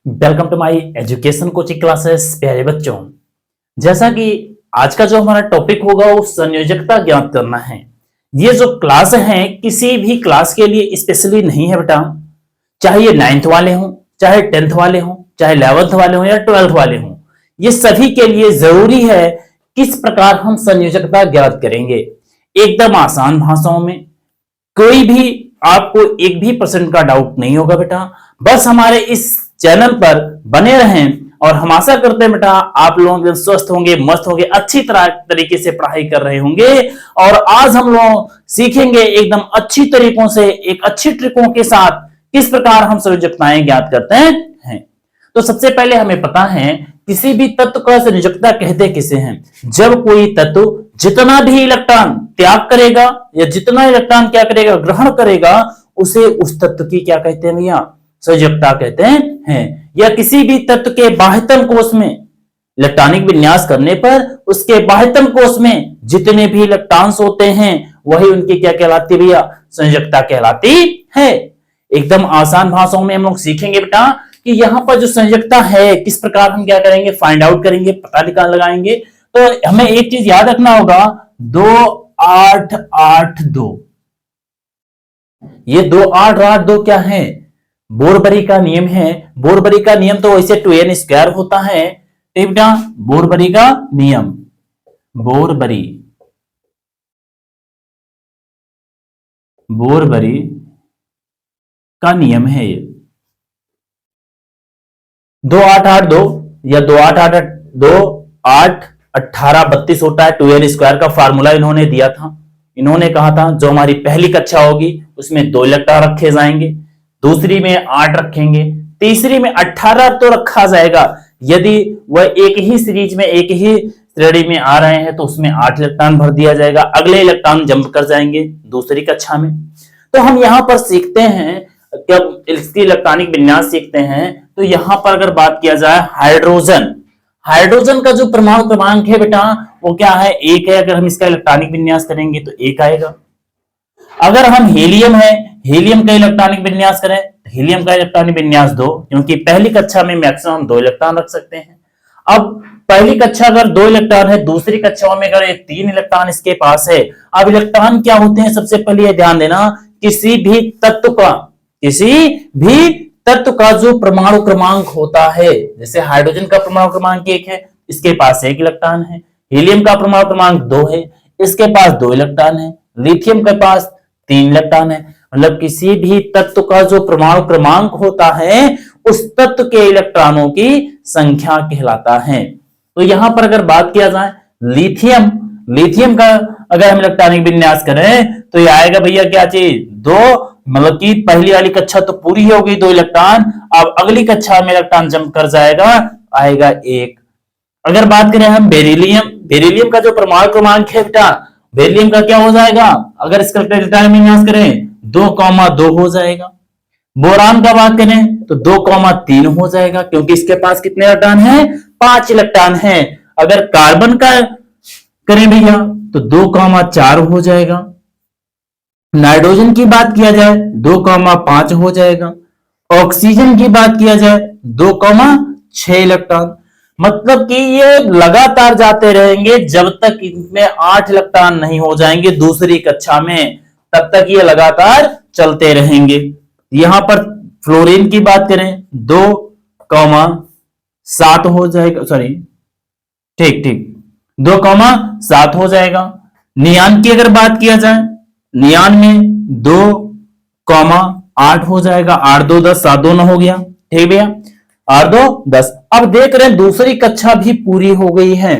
Welcome to my education coaching classes. प्यारे बच्चों, जैसा कि आज का जो हमारा टॉपिक होगा वो संयोजकता ज्ञात करना है। ये जो क्लास है किसी भी क्लास के लिए स्पेशली नहीं है बेटा। चाहे ये 9th वाले हों, चाहे 10th वाले हों, चाहे 11th वाले हों या 12th वाले हों, ये सभी के लिए जरूरी है किस प्रकार हम संयोजकता ज्ञात करेंगे। एकदम आसान भाषाओं में, कोई भी आपको एक भी % का डाउट नहीं होगा बेटा। बस हमारे इस चैनल पर बने रहें और हम आशा करते हैं बेटा आप लोग स्वस्थ होंगे, मस्त होंगे, अच्छी तरीके से पढ़ाई कर रहे होंगे। और आज हम लोग सीखेंगे एकदम अच्छी तरीकों से, एक अच्छी ट्रिकों के साथ किस प्रकार हम संयोजकताएं ज्ञात करते हैं। तो सबसे पहले हमें पता है किसी भी तत्व का संयोजकता कहते किसे हैं। जब कोई तत्व जितना भी इलेक्ट्रॉन त्याग करेगा या जितना इलेक्ट्रॉन क्या करेगा, ग्रहण करेगा, उसे उस तत्व की क्या कहते हैं भैया, संयोजकता कहते हैं। या किसी भी तत्व के बाह्यतम कोश में इलेक्ट्रॉनिक विन्यास करने पर उसके बाह्यतम कोश में जितने भी इलेक्ट्रॉन्स होते हैं वही उनकी क्या कहलाती है भैया, संयोजकता कहलाती है। एकदम आसान भाषाओं में हम लोग सीखेंगे बेटा कि यहां पर जो संयोजकता है किस प्रकार हम क्या करेंगे, फाइंड आउट करेंगे, पता लगाएंगे। तो हमें एक चीज याद रखना होगा, 2 8 8 2, ये 2 8 8 2 क्या है, बोरबरी का नियम है। बोरबरी का नियम तो वैसे 2n² होता है बेटा। बोरबरी का नियम, बोरबरी का नियम है ये 2 8 8 2 या 2 8 8 2 8 18 32 होता है। 2n² का फार्मूला इन्होंने दिया था। इन्होंने कहा था जो हमारी पहली कक्षा होगी उसमें 2 इलेक्ट्रॉन रखे जाएंगे, दूसरी में 8 रखेंगे, तीसरी में 18 तो रखा जाएगा। यदि वह एक ही सीरीज में, एक ही श्रेणी में आ रहे हैं तो उसमें 8 इलेक्ट्रॉन भर दिया जाएगा, अगले इलेक्ट्रॉन जंप कर जाएंगे दूसरी कक्षा में। तो हम यहां पर सीखते हैं, जब इसकी इलेक्ट्रॉनिक विन्यास सीखते हैं तो यहां पर अगर बात किया जाए हाइड्रोजन का जो परमाणु क्रमांक है बेटा वो क्या है, 1 है। अगर हम इसका इलेक्ट्रॉनिक विन्यास करेंगे तो 1 आएगा। अगर हम हीलियम है, हीलियम का इलेक्ट्रॉनिक विन्यास करें, हीलियम का इलेक्ट्रॉनिक विन्यास 2, क्योंकि पहली कक्षा में मैक्सिमम 2 इलेक्ट्रॉन रख सकते हैं। अब पहली कक्षा अगर 2 इलेक्ट्रॉन है, दूसरी कक्षा में अगर 3 इलेक्ट्रॉन इसके पास है। अब इलेक्ट्रॉन क्या होते हैं, सबसे पहले ये ध्यान देना, किसी भी तत्व का जो परमाणु क्रमांक होता है, जैसे हाइड्रोजन का परमाणु क्रमांक 1 है, इसके पास 1 इलेक्ट्रॉन है। हीलियम का परमाणु क्रमांक 2 है, इसके पास 2 इलेक्ट्रॉन है। लिथियम के पास 3 इलेक्ट्रॉन है। मतलब किसी भी तत्व का जो परमाणु क्रमांक होता है उस तत्व के इलेक्ट्रॉनों की संख्या कहलाता है। तो यहां पर अगर बात किया जाए लिथियम का अगर हम इलेक्ट्रॉनिक विन्यास करें तो ये आएगा भैया क्या चीज, 2। मतलब कि पहली वाली कक्षा तो पूरी हो गई, 2 इलेक्ट्रॉन। अब अगली कक्षा में इलेक्ट्रॉन जंप कर जाएगा, आएगा 1। अगर बात करें हम बेरिलियम का जो परमाणु क्रमांक है बेटा, बेरिलियम का क्या हो जाएगा, अगर इसका इलेक्ट्रॉनिक विन्यास करें 2,2 हो जाएगा। बोरान का बात करें तो 2,3 हो जाएगा, क्योंकि इसके पास कितने इलेक्ट्रॉन हैं, 5 इलेक्ट्रॉन हैं। अगर कार्बन का करें भैया तो 2,4 हो जाएगा। नाइट्रोजन की बात किया जाए 2,5 हो जाएगा। ऑक्सीजन की बात किया जाए 2,6 इलेक्ट्रॉन। मतलब कि ये लगातार जाते रहेंगे जब तक इनमें 8 इलेक्ट्रॉन नहीं हो जाएंगे दूसरी कक्षा में, तब तक ये लगातार चलते रहेंगे। यहां पर फ्लोरीन की बात करें 2,7 हो जाएगा, सॉरी ठीक 2,7 हो जाएगा। नियान की अगर बात किया जाए, नियान में 2,8 हो जाएगा। 8 2 10, 7 2 9 हो गया, ठीक भैया, 8 2 10। अब देख रहे हैं दूसरी कक्षा भी पूरी हो गई है।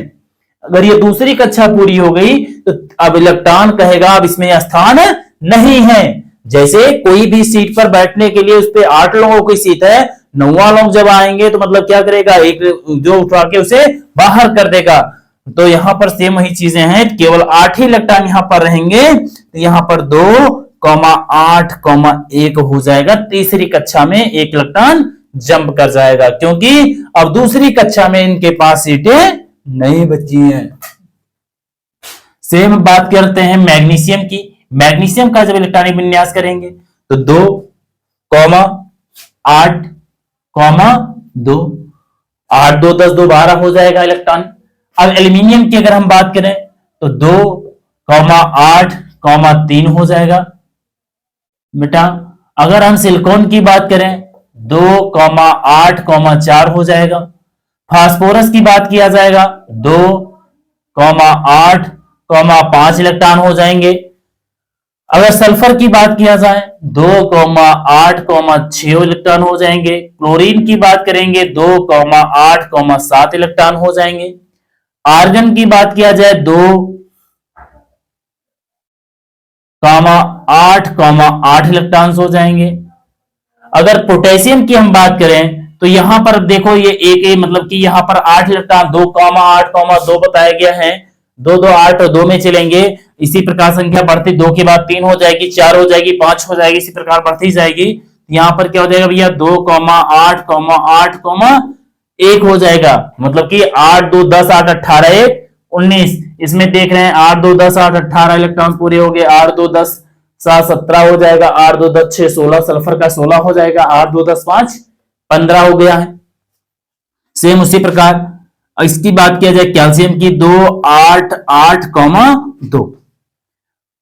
अगर ये दूसरी कक्षा पूरी हो गई तो अब इलेक्ट्रॉन कहेगा अब इसमें स्थान नहीं है। जैसे कोई भी सीट पर बैठने के लिए उस पर 8 लोगों की सीट है, 9वां लोग जब आएंगे तो मतलब क्या करेगा, एक जो उठा के उसे बाहर कर देगा। तो यहां पर सेम वही चीजें हैं, केवल 8 ही इलेक्ट्रॉन यहां पर रहेंगे। तो यहां पर 2,8,1 हो जाएगा। तीसरी कक्षा में 1 इलेक्ट्रॉन जंप कर जाएगा, क्योंकि अब दूसरी कक्षा में इनके पास सीटें नहीं बची हैं। सेम बात करते हैं मैग्नीशियम की। मैग्नीशियम का जब इलेक्ट्रॉनिक विन्यास करेंगे तो 2,8,2 2, 8 2 10 2 12 हो जाएगा इलेक्ट्रॉन। अब एल्यूमिनियम की अगर हम बात करें तो 2,8,3 हो जाएगा बेटा। अगर हम सिलिकॉन की बात करें 2,8,4 हो जाएगा। फास्फोरस की बात किया जाएगा 2,8,5 इलेक्ट्रॉन हो जाएंगे। अगर सल्फर की बात किया जाए 2,8,6 इलेक्ट्रॉन हो जाएंगे। क्लोरीन की बात करेंगे 2,8,7 इलेक्ट्रॉन हो जाएंगे। आर्गन की बात किया जाए 2,8,8 इलेक्ट्रॉन्स हो जाएंगे। अगर पोटेशियम की हम बात करें तो यहां पर देखो ये एक मतलब कि यहां पर 8 इलेक्ट्रॉन 2,8,2 बताया गया है। 2 2 8 और 2 में चलेंगे। इसी प्रकार संख्या बढ़ती 2 के बाद 3 हो जाएगी, 4 हो जाएगी, 5 हो जाएगी, इसी प्रकार बढ़ती जाएगी। यहां पर क्या हो जाएगा भैया 2,8,8,1 हो जाएगा। मतलब कि 8 2 10 8 18 1 19। इसमें देख रहे हैं 8 2 10 8 18 इलेक्ट्रॉन पूरे हो गए। 8 2 10 7 17 हो जाएगा। 8 2 10 6 16 सल्फर का 16 हो जाएगा। 8 2 10 5 15 हो गया है। सेम उसी प्रकार इसकी बात किया जाए कैल्शियम की 2 8 8, 2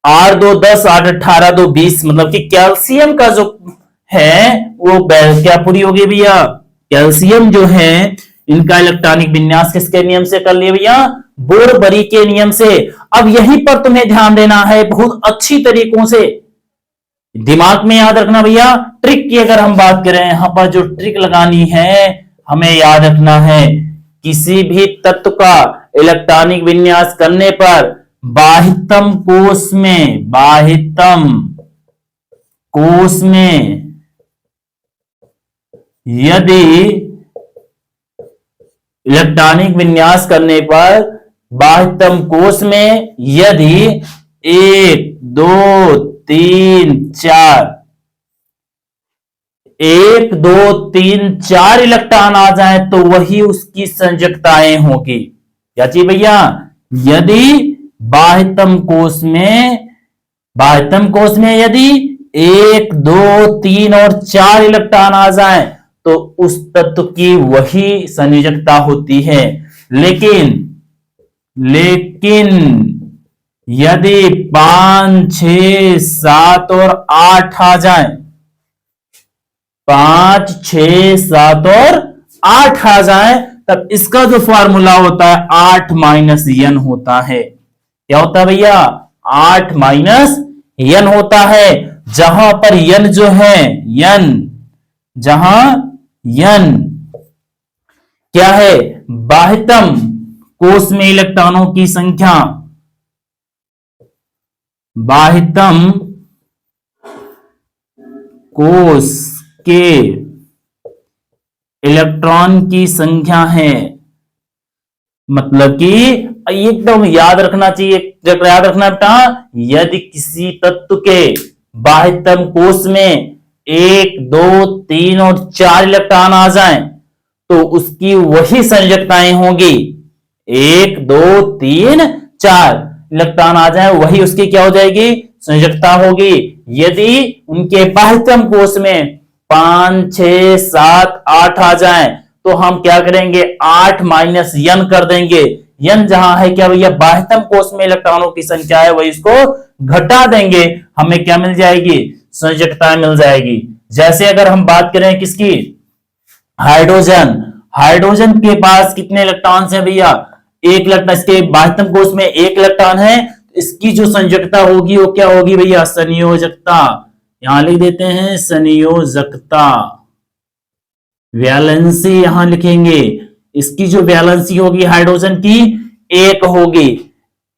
8 2 10 8 18 2 20। मतलब कि कैल्शियम का जो है वो क्या पूरी होगी भैया। कैल्शियम जो है इनका इलेक्ट्रॉनिक विन्यास किसके नियम से कर लिए भैया, बोरबरी के नियम से। अब यहीं पर तुम्हें ध्यान देना है बहुत अच्छी तरीकों से, दिमाग में याद रखना भैया। ट्रिक की अगर हम बात करें यहां पर जो ट्रिक लगानी है हमें याद रखना है, किसी भी तत्व का इलेक्ट्रॉनिक विन्यास करने पर बाह्यतम कोष में यदि इलेक्ट्रॉनिक विन्यास करने पर बाह्यतम कोष में यदि 1 2 3 4 1 2 3 4 इलेक्ट्रॉन आ जाए तो वही उसकी संयोजकताएं होगी। क्या चाहिए भैया, यदि बाह्यतम कोष में यदि 1 2 3 और 4 इलेक्ट्रॉन आ जाए तो उस तत्व की वही संयोजकता होती है। लेकिन यदि 5 6 7 और 8 आ जाए, 5 6 7 और 8 आ जाए तब इसका जो फॉर्मूला होता है 8 माइनस n होता है। क्या होता है भैया, 8 माइनस n होता है। जहां पर n जो है जहां n क्या है, बाह्यतम कोष में इलेक्ट्रॉनों की संख्या, बाह्यतम कोष के इलेक्ट्रॉन की संख्या है। मतलब कि एकदम याद रखना चाहिए, याद रखना बेटा, यदि किसी तत्व के बाह्यतम कोष में 1 2 3 और 4 इलेक्ट्रॉन आ जाएं तो उसकी वही संयोजकताएं होंगी। 1 2 3 4 इलेक्ट्रॉन आ जाए वही उसकी क्या हो जाएगी, संयोजकता होगी। यदि उनके बाह्यतम कोष में 5 6 7 8 आ जाए तो हम क्या करेंगे, 8 माइनस n कर देंगे। n जहां है क्या भैया, बाह्यतम कोष में इलेक्ट्रॉनों की संख्या है वही इसको घटा देंगे, हमें क्या मिल जाएगी, संयोजकता मिल जाएगी। जैसे अगर हम बात करें किसकी, हाइड्रोजन के पास कितने इलेक्ट्रॉन्स हैं भैया, 1 इलेक्ट्रॉन। इसके बाह्यतम कोष में 1 इलेक्ट्रॉन है, इसकी जो संयोजकता होगी वो क्या होगी भैया, संयोजकता। यहां लिख देते हैं संयोजकता, वैलेंसी यहां लिखेंगे। इसकी जो वैलेंसी होगी हाइड्रोजन की 1 होगी।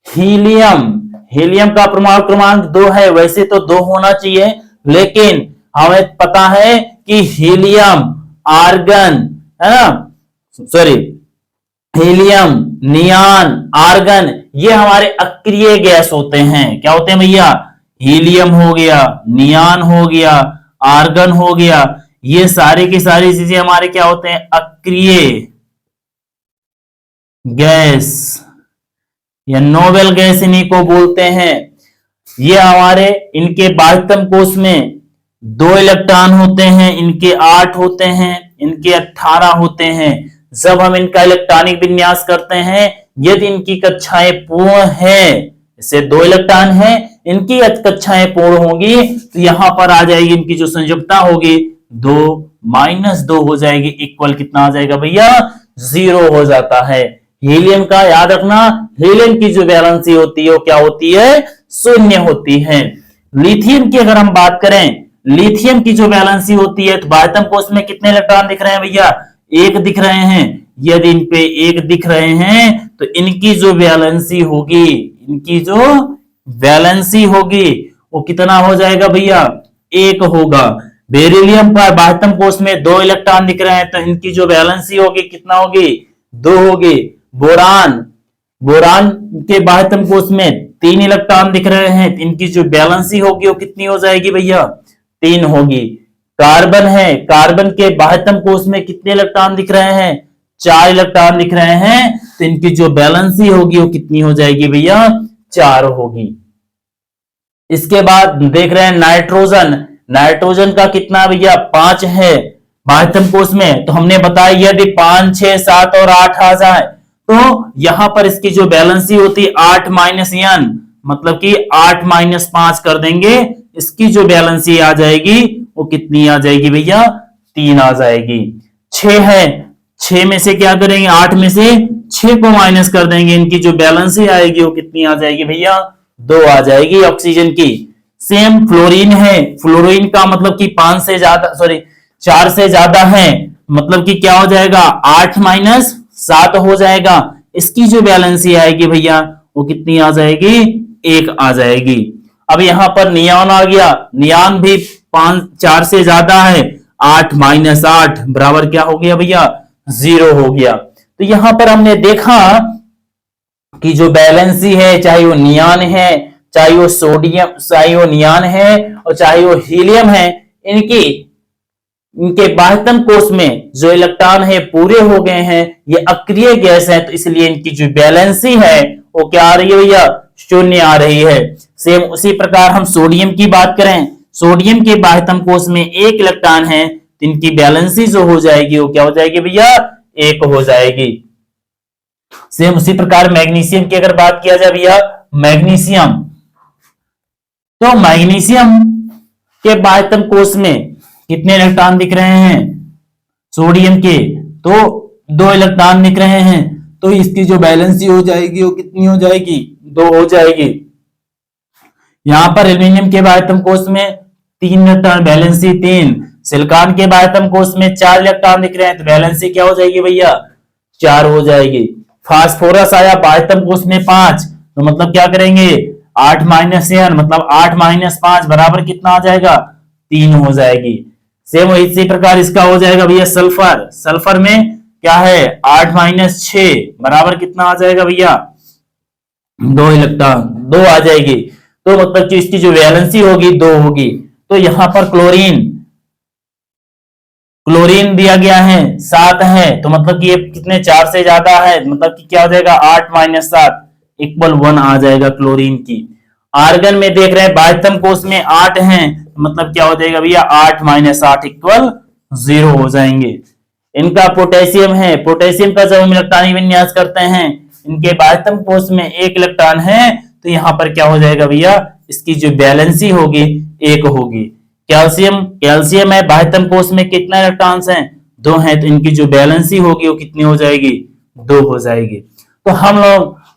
हीलियम का परमाणु क्रमांक 2 है, वैसे तो 2 होना चाहिए लेकिन हमें पता है कि हीलियम, आर्गन है ना, सॉरी हीलियम, नियान, आर्गन ये हमारे अक्रिय गैस होते हैं। क्या होते हैं भैया, हीलियम हो गया, नियान हो गया, आर्गन हो गया, ये सारी की सारी चीजें हमारे क्या होते हैं, अक्रिय गैस या नोबेल गैस इन्हीं को बोलते हैं। ये हमारे इनके बाह्यतम कोष में 2 इलेक्ट्रॉन होते हैं, इनके 8 होते हैं, इनके 18 होते हैं। जब हम इनका इलेक्ट्रॉनिक विन्यास करते हैं, यदि इनकी कक्षाएं पूर्ण है, जैसे 2 इलेक्ट्रॉन है, इनकी कक्षाएं पूर्ण होगी तो यहां पर आ जाएगी इनकी जो संयुक्ता होगी 2 माइनस 2 हो जाएगी, इक्वल कितना आ जाएगा भैया 0 हो जाता है। हीलियम का याद रखना, हीलियम की जो वैलेंसी होती है वो क्या होती है, 0 होती है। लिथियम की अगर हम बात करें, लिथियम की जो वैलेंसी होती है तो बाह्यतम कोश में कितने इलेक्ट्रॉन दिख रहे हैं भैया, 1 दिख रहे हैं। यदि इन पे 1 दिख रहे हैं तो इनकी जो वैलेंसी होगी, इनकी जो वैलेंसी होगी वो कितना हो जाएगा भैया, 1 होगा। बेरिलियम पर बाह्यतम कोश में 2 इलेक्ट्रॉन दिख रहे हैं तो इनकी जो वैलेंसी होगी कितना होगी, 2 होगी। बोरान, बोरान के बाह्यतम कोश में 3 इलेक्ट्रॉन दिख रहे हैं, इनकी जो वैलेंसी होगी वो कितनी हो जाएगी भैया, 3 होगी। कार्बन है, कार्बन के बाह्यतम कोश में कितने इलेक्ट्रॉन दिख रहे हैं, 4 इलेक्ट्रॉन दिख रहे हैं, तो इनकी जो वैलेंसी होगी वो कितनी हो जाएगी भैया, 4 होगी। इसके बाद देख रहे हैं नाइट्रोजन, नाइट्रोजन का कितना भैया, 5 है बाह्यतम कोश में। तो हमने बताया यदि 5, 6, 7 और 8 आ जाए तो यहां पर इसकी जो वैलेंसी होती है 8 माइनस n, मतलब कि 8 माइनस 5 कर देंगे, इसकी जो वैलेंसी आ जाएगी वो कितनी आ जाएगी भैया, 3 आ जाएगी। 6 है, 6 में से क्या करेंगे, 8 में से 6 को माइनस कर देंगे, इनकी जो बैलेंस आएगी वो कितनी आ जाएगी भैया, 2 आ जाएगी ऑक्सीजन की। सेम फ्लोरीन है, फ्लोरीन का मतलब कि 5 से ज्यादा, सॉरी 4 से ज्यादा है, मतलब कि क्या हो जाएगा, 8 माइनस 7 हो जाएगा। इसकी जो बैलेंसी आएगी भैया वो कितनी आ जाएगी, 1 आ जाएगी। अब यहां पर नियॉन आ गया, नियॉन भी 4 से ज्यादा है, 8 माइनस 8 बराबर क्या हो गया भैया, 0 हो गया। तो यहां पर हमने देखा कि जो बैलेंसी है, चाहे वो नियॉन है, चाहे वो सोडियम, चाहे वो नियॉन है और चाहे वो हीलियम है, इनके बाह्यतम कोश में जो इलेक्ट्रॉन है पूरे हो गए हैं, ये अक्रिय गैस है, तो इसलिए इनकी जो बैलेंसी है वो क्या आ रही है भैया, 0 आ रही है। सेम उसी प्रकार हम सोडियम की बात करें, सोडियम के बाह्यतम कोश में 1 इलेक्ट्रॉन है, तो इनकी बैलेंसी जो हो जाएगी वो क्या हो जाएगी भैया, 1 हो जाएगी। सेम उसी प्रकार मैग्नीशियम की अगर बात किया जाए भैया, मैग्नीशियम, तो मैग्नीशियम के बाह्यतम कोश में कितने इलेक्ट्रॉन दिख रहे हैं, सोडियम के तो 2 इलेक्ट्रॉन दिख रहे हैं, तो इसकी जो बैलेंसी हो जाएगी वो कितनी हो जाएगी, 2 हो जाएगी। यहां पर एल्यूमिनियम के बाह्यतम कोश में 3 इलेक्ट्रॉन, बैलेंसी 3। सिलिकॉन के बाह्यतम कोश में 4 इलेक्ट्रॉन दिख रहे हैं, तो बैलेंसी क्या हो जाएगी भैया, 4 हो जाएगी। फास्फोरस आया बाह्यतम कोश में 5, तो मतलब क्या करेंगे, 8 माइनस n, मतलब 8 माइनस 5 बराबर कितना आ जाएगा, 3 हो जाएगी। सेम इसी प्रकार इसका हो जाएगा भैया सल्फर, सल्फर में क्या है, 8 माइनस 6 बराबर कितना आ जाएगा भैया, 2 इलेक्ट्रॉन, 2 आ जाएगी। तो मतलब कि इसकी जो वैलेंसी होगी 2 होगी। तो यहां पर क्लोरीन, क्लोरीन दिया गया है 7 है, तो मतलब कि ये कितने, 4 से ज्यादा है, मतलब कि क्या हो जाएगा, 8 माइनस 7 इक्वल 1 आ जाएगा क्लोरीन की। आर्गन में देख रहे हैं बाह्यतम कोश में 8 हैं, मतलब क्या हो जाएगा भैया, 8 माइनस 8 इक्वल 0 हो जाएंगे। इनका पोटेशियम है, पोटेशियम का जब हम इलेक्ट्रॉनिक विन्यास करते हैं, इनके बाह्यतम कोश में 1 इलेक्ट्रॉन है, तो यहां पर क्या हो जाएगा भैया, इसकी जो बैलेंसी होगी 1 होगी। कैल्शियम, कैल्शियम है बाह्यतम कोश में कितना इलेक्ट्रॉन्स हैं, 2 हैं, तो इनकी जो बैलेंसी होगी वो कितनी हो जाएगी, 2 हो जाएगी। तो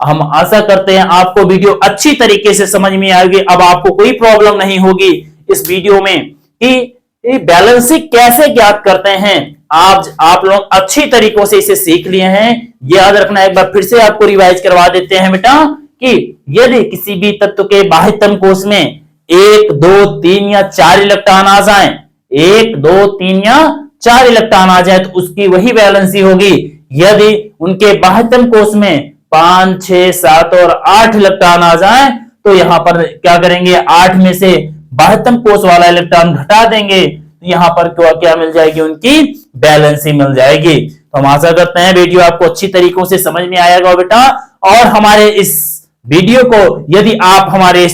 हम आशा करते हैं आपको वीडियो अच्छी तरीके से समझ में आएगी। अब आपको कोई प्रॉब्लम नहीं होगी इस वीडियो में कि बैलेंसी कैसे ज्ञात करते हैं। आप लोग अच्छी तरीकों से इसे सीख लिए हैं। याद रखना, एक बार फिर से आपको रिवाइज करवा देते हैं बेटा कि यदि किसी भी तत्व के बाह्यतम कोश में 1, 2, 3 या 4 इलेक्ट्रॉन आ जाए, 1, 2, 3 या 4 इलेक्ट्रॉन आ जाए, तो उसकी वही बैलेंसी होगी। यदि उनके बाह्यतम कोश में 5, 6, 7 और 8 इलेक्ट्रॉन आ जाए, तो यहां पर क्या करेंगे, 8 में से बाह्यतम कोश वाला इलेक्ट्रॉन घटा देंगे, तो यहां पर क्या मिल जाएगी, उनकी बैलेंसी मिल जाएगी। तो हम आशा करते हैं वीडियो आपको अच्छी तरीकों से समझ में आएगा बेटा। और हमारे इस वीडियो को यदि आप हमारे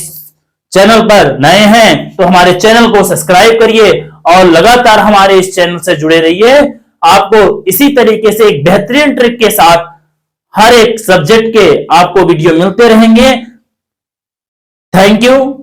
चैनल पर नए हैं तो हमारे चैनल को सब्सक्राइब करिए और लगातार हमारे इस चैनल से जुड़े रहिए। आपको इसी तरीके से एक बेहतरीन ट्रिक के साथ हर एक सब्जेक्ट के आपको वीडियो मिलते रहेंगे। Thank you.